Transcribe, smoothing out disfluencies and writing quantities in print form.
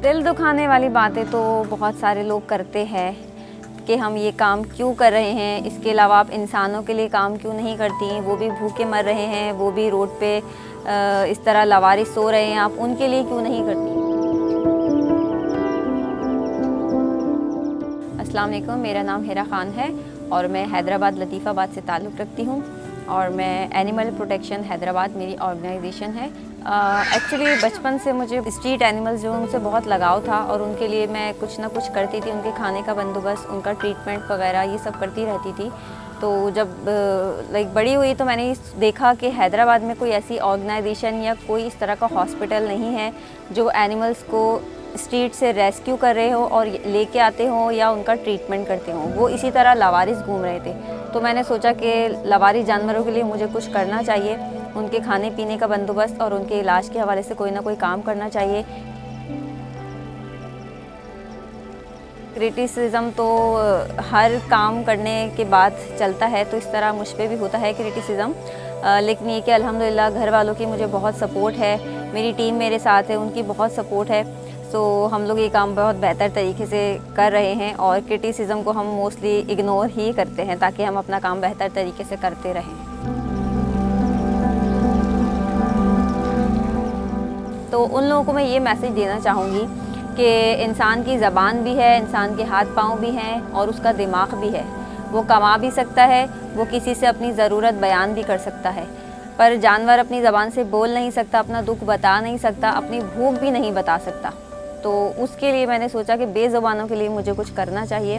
दिल दुखाने वाली बातें तो बहुत सारे लोग करते हैं कि हम ये काम क्यों कर रहे हैं, इसके अलावा आप इंसानों के लिए काम क्यों नहीं करती, वो भी भूखे मर रहे हैं, वो भी रोड पे इस तरह लावारिस सो रहे हैं, आप उनके लिए क्यों नहीं करती। अस्सलाम वालेकुम, मेरा नाम हिरा ख़ान है और मैं हैदराबाद लतीफ़ाबाद से ताल्लुक़ रखती हूँ और मैं एनिमल प्रोटेक्शन हैदराबाद मेरी ऑर्गेनाइजेशन है। एक्चुअली बचपन से मुझे स्ट्रीट एनिमल्स जो उनसे बहुत लगाव था और उनके लिए मैं कुछ ना कुछ करती थी, उनके खाने का बंदोबस्त, उनका ट्रीटमेंट वगैरह ये सब करती रहती थी। तो जब बड़ी हुई तो मैंने देखा कि हैदराबाद में कोई ऐसी ऑर्गेनाइजेशन या कोई इस तरह का हॉस्पिटल नहीं है जो एनिमल्स को स्ट्रीट से रेस्क्यू कर रहे हो और लेके आते हो या उनका ट्रीटमेंट करते हो। वो इसी तरह लावारिस घूम रहे थे, तो मैंने सोचा कि लावारिस जानवरों के लिए मुझे कुछ करना चाहिए, उनके खाने पीने का बंदोबस्त और उनके इलाज के हवाले से कोई ना कोई काम करना चाहिए। क्रिटिसिज्म तो हर काम करने के बाद चलता है, तो इस तरह मुझ पे भी होता है क्रिटिसिज्म, लेकिन ये कि अल्हम्दुलिल्लाह घर वालों की मुझे बहुत सपोर्ट है, मेरी टीम मेरे साथ है, उनकी बहुत सपोर्ट है। तो हम लोग ये काम बहुत बेहतर तरीके से कर रहे हैं और क्रिटिसिज्म को हम मोस्टली इग्नोर ही करते हैं ताकि हम अपना काम बेहतर तरीके से करते रहें। तो उन लोगों को मैं ये मैसेज देना चाहूँगी कि इंसान की ज़बान भी है, इंसान के हाथ पाँव भी हैं और उसका दिमाग भी है। वो कमा भी सकता है, वो किसी से अपनी ज़रूरत बयान भी कर सकता है, पर जानवर अपनी ज़बान से बोल नहीं सकता, अपना दुख बता नहीं सकता, अपनी भूख भी नहीं बता सकता। तो उसके लिए मैंने सोचा कि बेज़ुबानों के लिए मुझे कुछ करना चाहिए।